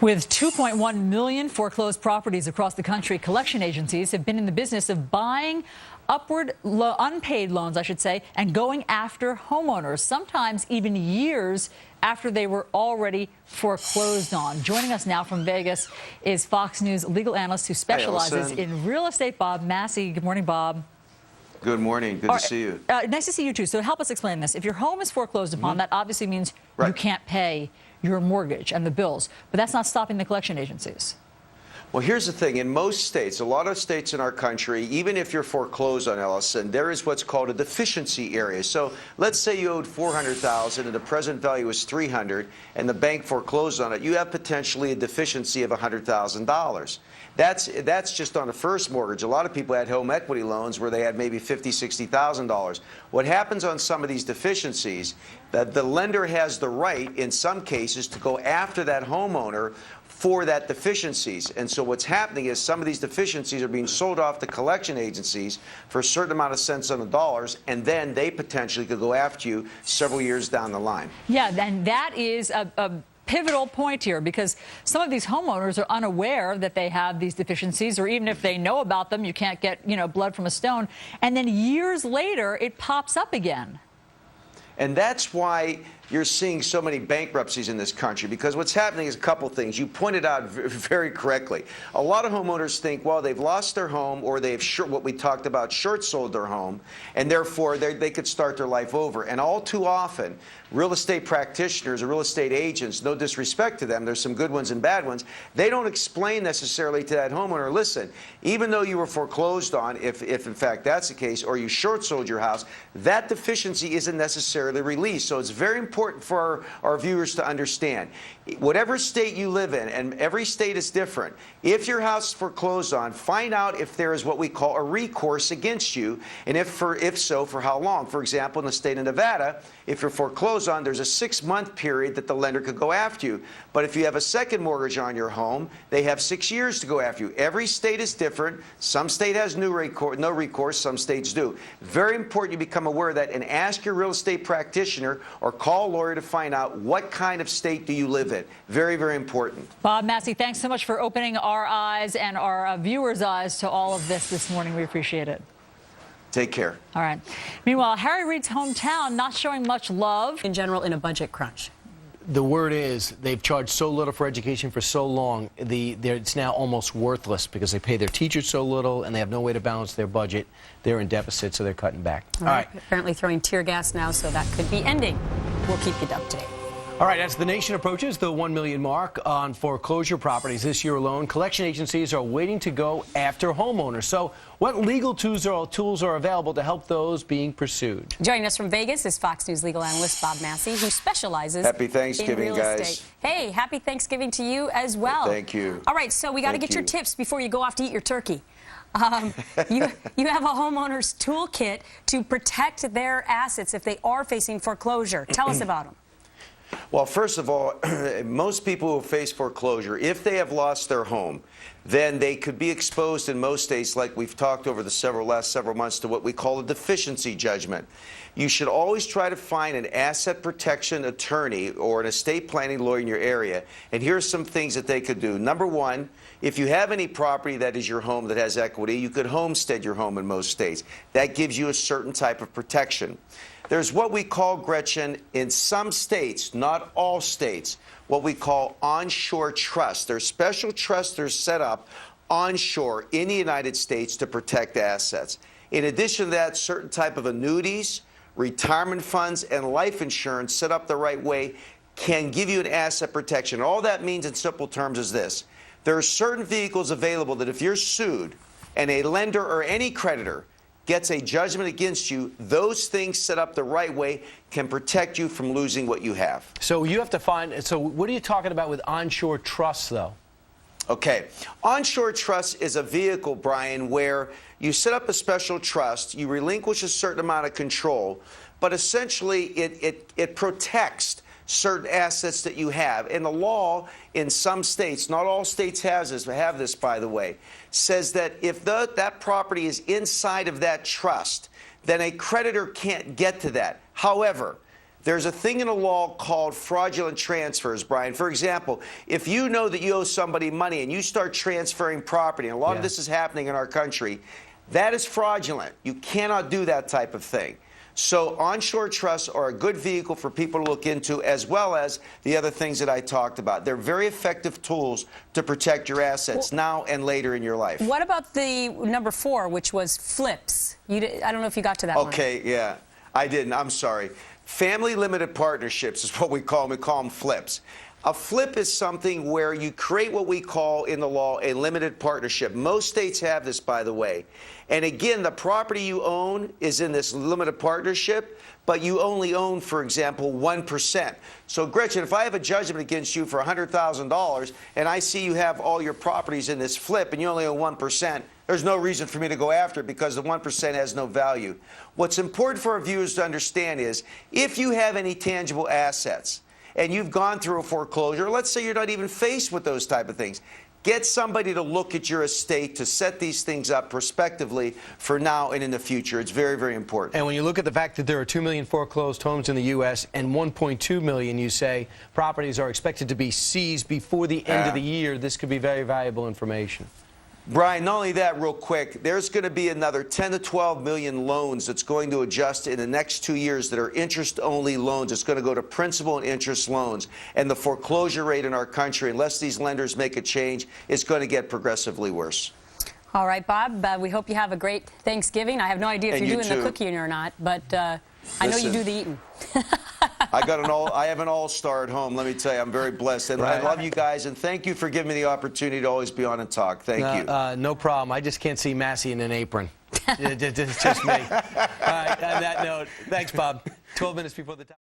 With 2.1 million foreclosed properties across the country, collection agencies have been in the business of buying unpaid loans, I should say, and going after homeowners, sometimes even years after they were already foreclosed on. Joining us now from Vegas is Fox News legal analyst who specializes in real estate, Bob Massi. Good morning, Bob. Good morning. Good to see you. Nice to see you, too. So help us explain this. If your home is foreclosed upon, that obviously means you can't pay your mortgage and the bills. But that's not stopping the collection agencies. Well, here's the thing. In most states, a lot of states in our country, even if you're foreclosed on, Ellison, there is what's called a deficiency area. So let's say you owed $400,000 and the present value is $300,000 and the bank foreclosed on it. You have potentially a deficiency of $100,000. That's just on the first mortgage. A lot of people had home equity loans where they had maybe $50,000, $60,000. What happens on some of these deficiencies, that the lender has the right, in some cases, to go after that homeowner for that deficiencies. And so what's happening is some of these deficiencies are being sold off to collection agencies for a certain amount of cents on the dollars, and then they potentially could go after you several years down the line. Yeah, and that is a pivotal point here, because some of these homeowners are unaware that they have these deficiencies, or even if they know about them, you can't get, blood from a stone. And then years later, it pops up again. And that's why you're seeing so many bankruptcies in this country, because what's happening is a couple things. You pointed out very correctly. A lot of homeowners think, well, they've lost their home, or they've what we talked about, short sold their home, and therefore they could start their life over. And all too often, real estate practitioners or real estate agents, no disrespect to them, there's some good ones and bad ones, they don't explain necessarily to that homeowner, listen, even though you were foreclosed on, if in fact that's the case, or you short sold your house, that deficiency isn't necessarily released. So it's very important for our viewers to understand. Whatever state you live in, and every state is different, if your house is foreclosed on, find out if there is what we call a recourse against you, and if so, for how long. For example, in the state of Nevada, if you're foreclosed on, there's a 6-month period that the lender could go after you. But if you have a second mortgage on your home, they have 6 years to go after you. Every state is different. Some state has no recourse, some states do. Very important you become aware of that and ask your real estate practitioner or call a lawyer to find out what kind of state do you live in. Very, very important. Bob Massi, thanks so much for opening our eyes and our viewers' eyes to all of this morning. We appreciate it. Take care. All right. Meanwhile, Harry Reid's hometown not showing much love in general in a budget crunch. The word is they've charged so little for education for so long, it's now almost worthless because they pay their teachers so little and they have no way to balance their budget. They're in deficit, so they're cutting back. All right. Apparently throwing tear gas now, so that could be ending. We'll keep you up to date. All right, as the nation approaches the 1 million mark on foreclosure properties this year alone, collection agencies are waiting to go after homeowners. So what legal tools are available to help those being pursued? Joining us from Vegas is Fox News legal analyst Bob Massi, who specializes Happy Thanksgiving, in real guys. estate. Hey, happy Thanksgiving to you as well. Thank you. All right, so we got to get your tips before you go off to eat your turkey. You have a homeowner's toolkit to protect their assets if they are facing foreclosure. Tell us about them. Well, first of all, most people who face foreclosure, if they have lost their home, then they could be exposed in most states, like we've talked over the last several months, to what we call a deficiency judgment. You should always try to find an asset protection attorney or an estate planning lawyer in your area. And here's some things that they could do. Number one, if you have any property that is your home that has equity, you could homestead your home in most states. That gives you a certain type of protection. There's what we call, Gretchen, in some states, not all states, what we call onshore trusts. There's special trusts that are set up onshore in the United States to protect assets. In addition to that, certain type of annuities, retirement funds, and life insurance set up the right way can give you an asset protection. All that means in simple terms is this. There are certain vehicles available that if you're sued and a lender or any creditor gets a judgment against you, those things set up the right way can protect you from losing what you have. So you have to find, so what are you talking about with onshore trusts, though? Okay. Onshore trust is a vehicle, Brian, where you set up a special trust, you relinquish a certain amount of control, but essentially it protects certain assets that you have. And the law in some states, not all states have this, by the way, says that if that property is inside of that trust, then a creditor can't get to that. However, There's a thing in the law called fraudulent transfers, Brian. For example, if you know that you owe somebody money and you start transferring property, and a lot of this is happening in our country, that is fraudulent. You cannot do that type of thing. So onshore trusts are a good vehicle for people to look into, as well as the other things that I talked about. They're very effective tools to protect your assets now and later in your life. What about the number 4, which was flips? I don't know if you got to that one. Okay, yeah. I didn't. I'm sorry. Family limited partnerships is what we call them. We call them flips. A flip is something where you create what we call in the law a limited partnership. Most states have this, by the way. And again, the property you own is in this limited partnership, but you only own, for example, 1%. So, Gretchen, if I have a judgment against you for $100,000 and I see you have all your properties in this flip and you only own 1%, there's no reason for me to go after it because the 1% has no value. What's important for our viewers to understand is if you have any tangible assets, and you've gone through a foreclosure, let's say you're not even faced with those type of things, get somebody to look at your estate to set these things up prospectively for now and in the future. It's very, very important. And when you look at the fact that there are 2 million foreclosed homes in the U.S. and 1.2 million, you say, properties are expected to be seized before the end of the year, this could be very valuable information. Brian, not only that, real quick, there's going to be another 10 to 12 million loans that's going to adjust in the next 2 years that are interest-only loans. It's going to go to principal and interest loans. And the foreclosure rate in our country, unless these lenders make a change, is going to get progressively worse. All right, Bob, we hope you have a great Thanksgiving. I have no idea if you're doing the cooking or not, but I know you do the eating. I have an all-star at home. Let me tell you, I'm very blessed. And I love you guys, and thank you for giving me the opportunity to always be on and talk. Thank you. No problem. I just can't see Massi in an apron. It's just me. All right, on that note, thanks, Bob. 12 minutes before the time.